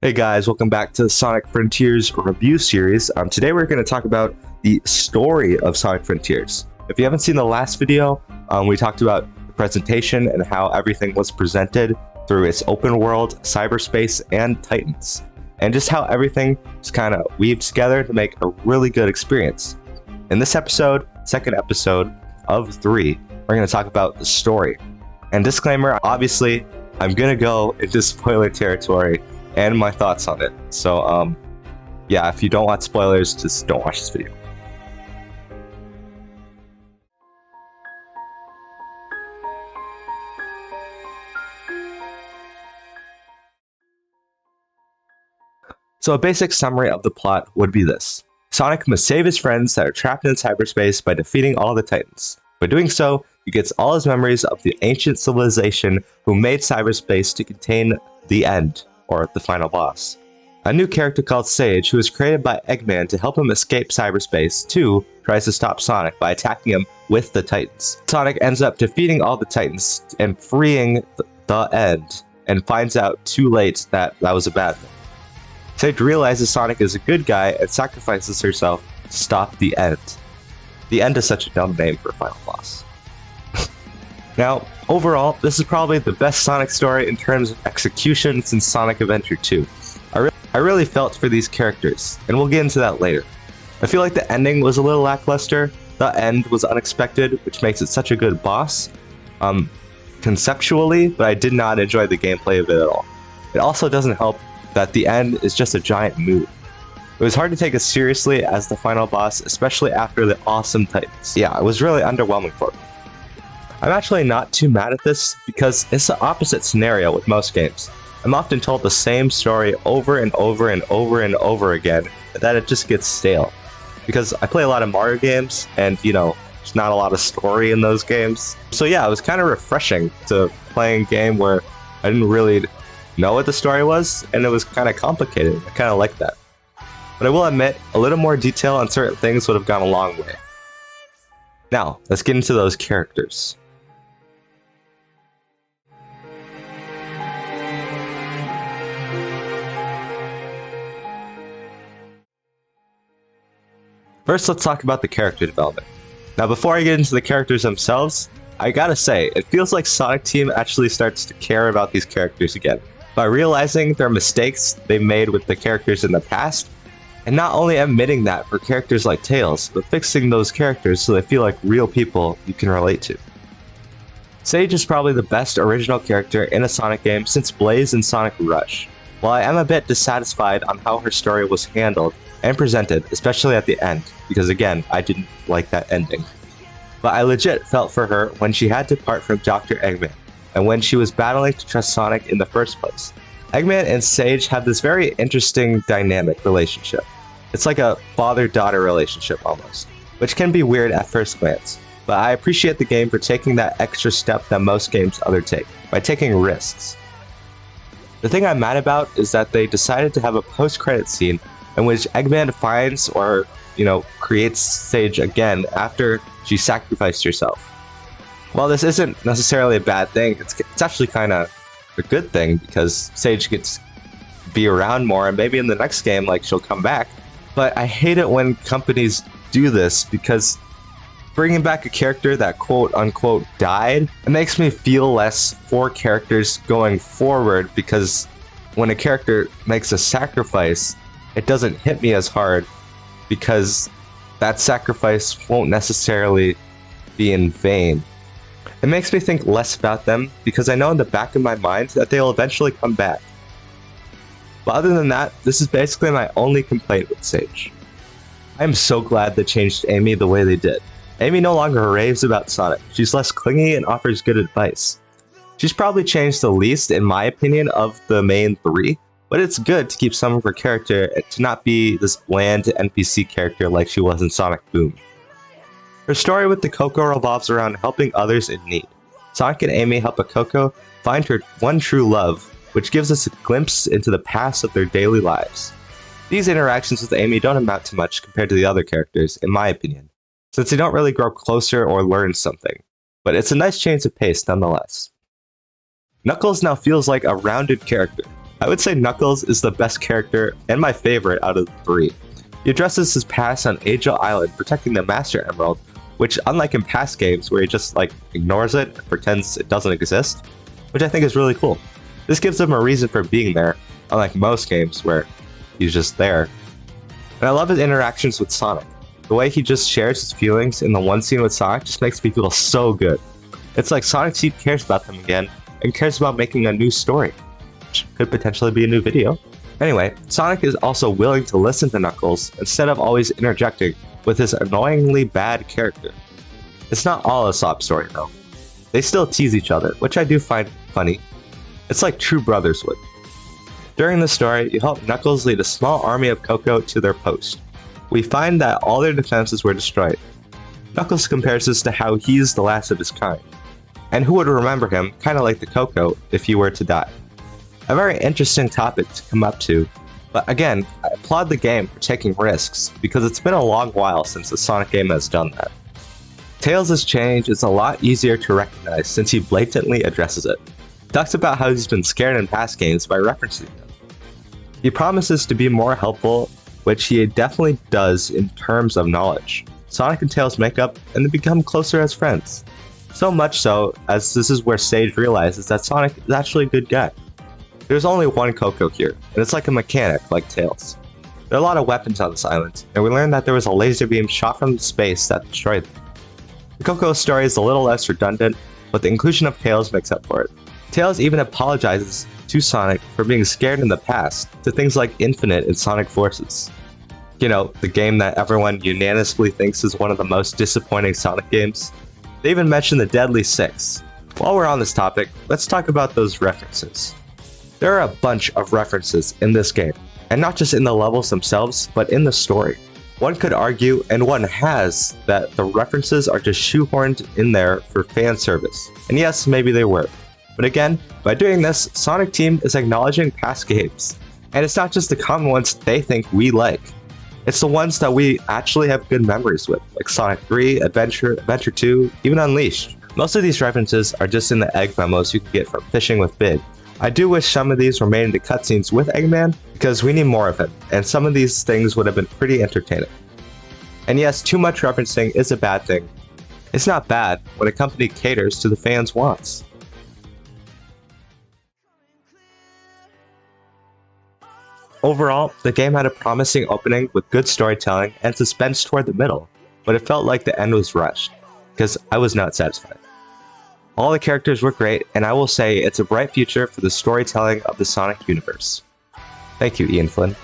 Hey guys, welcome back to the Sonic Frontiers review series. Today we're going to talk about the story of Sonic Frontiers. If you haven't seen the last video, we talked about the presentation and how everything was presented through its open world, cyberspace, and Titans, and just how everything just kind of weaved together to make a really good experience. In this episode, second episode of 3, we're going to talk about the story. And disclaimer, obviously, I'm going to go into spoiler territory and my thoughts on it. So, yeah, if you don't want spoilers, just don't watch this video. So a basic summary of the plot would be this. Sonic must save his friends that are trapped in cyberspace by defeating all the Titans. By doing so, he gets all his memories of the ancient civilization who made cyberspace to contain the end, or the final boss. A new character called Sage, who was created by Eggman to help him escape cyberspace, too tries to stop Sonic by attacking him with the Titans. Sonic ends up defeating all the Titans and freeing the end, and finds out too late that that was a bad thing. Sage realizes Sonic is a good guy and sacrifices herself to stop the end. The end is such a dumb name for a final boss. Now, overall, this is probably the best Sonic story in terms of execution since Sonic Adventure 2. I really felt for these characters, and we'll get into that later. I feel like the ending was a little lackluster. The end was unexpected, which makes it such a good boss, conceptually, but I did not enjoy the gameplay of it at all. It also doesn't help that the end is just a giant move. It was hard to take it seriously as the final boss, especially after the awesome Titans. Yeah, it was really underwhelming for me. I'm actually not too mad at this because it's the opposite scenario with most games. I'm often told the same story over and over and over and over again that it just gets stale. Because I play a lot of Mario games and, there's not a lot of story in those games. So yeah, it was kind of refreshing to play a game where I didn't really know what the story was and it was kind of complicated. I kind of like that. But I will admit, a little more detail on certain things would have gone a long way. Now, let's get into those characters. First, let's talk about the character development. Now, before I get into the characters themselves, I gotta say, it feels like Sonic Team actually starts to care about these characters again, by realizing their mistakes they made with the characters in the past, and not only admitting that for characters like Tails, but fixing those characters so they feel like real people you can relate to. Sage is probably the best original character in a Sonic game since Blaze and Sonic Rush. While I am a bit dissatisfied on how her story was handled and presented, especially at the end, because again, I didn't like that ending. But I legit felt for her when she had to part from Dr. Eggman, and when she was battling to trust Sonic in the first place. Eggman and Sage have this very interesting dynamic relationship. It's like a father-daughter relationship almost, which can be weird at first glance, but I appreciate the game for taking that extra step that most games undertake, by taking risks. The thing I'm mad about is that they decided to have a post-credit scene in which Eggman finds or, creates Sage again after she sacrificed herself. While this isn't necessarily a bad thing, it's actually kind of a good thing because Sage gets to be around more and maybe in the next game, she'll come back. But I hate it when companies do this because bringing back a character that quote-unquote died, it makes me feel less for characters going forward because when a character makes a sacrifice, it doesn't hit me as hard because that sacrifice won't necessarily be in vain. It makes me think less about them because I know in the back of my mind that they'll eventually come back. But other than that, this is basically my only complaint with Sage. I am so glad they changed Amy the way they did. Amy no longer raves about Sonic. She's less clingy and offers good advice. She's probably changed the least, in my opinion, of the main 3, but it's good to keep some of her character to not be this bland NPC character like she was in Sonic Boom. Her story with the Coco revolves around helping others in need. Sonic and Amy help a Coco find her one true love, which gives us a glimpse into the past of their daily lives. These interactions with Amy don't amount to much compared to the other characters, in my opinion, since they don't really grow closer or learn something, but it's a nice change of pace nonetheless. Knuckles now feels like a rounded character. I would say Knuckles is the best character and my favorite out of the three. He addresses his past on Angel Island protecting the Master Emerald, which unlike in past games where he just ignores it and pretends it doesn't exist, which I think is really cool. This gives him a reason for being there, unlike most games where he's just there. And I love his interactions with Sonic. The way he just shares his feelings in the one scene with Sonic just makes me feel so good. It's like Sonic Team cares about them again and cares about making a new story, which could potentially be a new video. Anyway, Sonic is also willing to listen to Knuckles instead of always interjecting with his annoyingly bad character. It's not all a sob story though. They still tease each other, which I do find funny. It's like true brothers would. During the story, you help Knuckles lead a small army of Coco to their post. We find that all their defenses were destroyed. Knuckles compares this to how he's the last of his kind. And who would remember him, kinda like the Coco, if he were to die? A very interesting topic to come up to, but again, I applaud the game for taking risks, because it's been a long while since the Sonic game has done that. Tails' change is a lot easier to recognize since he blatantly addresses it. He talks about how he's been scared in past games by referencing them. He promises to be more helpful, which he definitely does in terms of knowledge. Sonic and Tails make up and they become closer as friends. So much so, as this is where Sage realizes that Sonic is actually a good guy. There's only one Coco here, and it's like a mechanic, like Tails. There are a lot of weapons on this island, and we learned that there was a laser beam shot from space that destroyed them. The Coco story is a little less redundant, but the inclusion of Tails makes up for it. Tails even apologizes to Sonic for being scared in the past to things like Infinite and Sonic Forces. You know, the game that everyone unanimously thinks is one of the most disappointing Sonic games. They even mention the Deadly Six. While we're on this topic, let's talk about those references. There are a bunch of references in this game, and not just in the levels themselves, but in the story. One could argue, and one has, that the references are just shoehorned in there for fan service. And yes, maybe they were. But again, by doing this, Sonic Team is acknowledging past games. And it's not just the common ones they think we like. It's the ones that we actually have good memories with, like Sonic 3, Adventure, Adventure 2, even Unleashed. Most of these references are just in the egg memos you can get from Fishing with Big. I do wish some of these were made into cutscenes with Eggman, because we need more of him, and some of these things would have been pretty entertaining. And yes, too much referencing is a bad thing. It's not bad when a company caters to the fans' wants. Overall, the game had a promising opening with good storytelling and suspense toward the middle, but it felt like the end was rushed, because I was not satisfied. All the characters were great, and I will say it's a bright future for the storytelling of the Sonic universe. Thank you, Ian Flynn.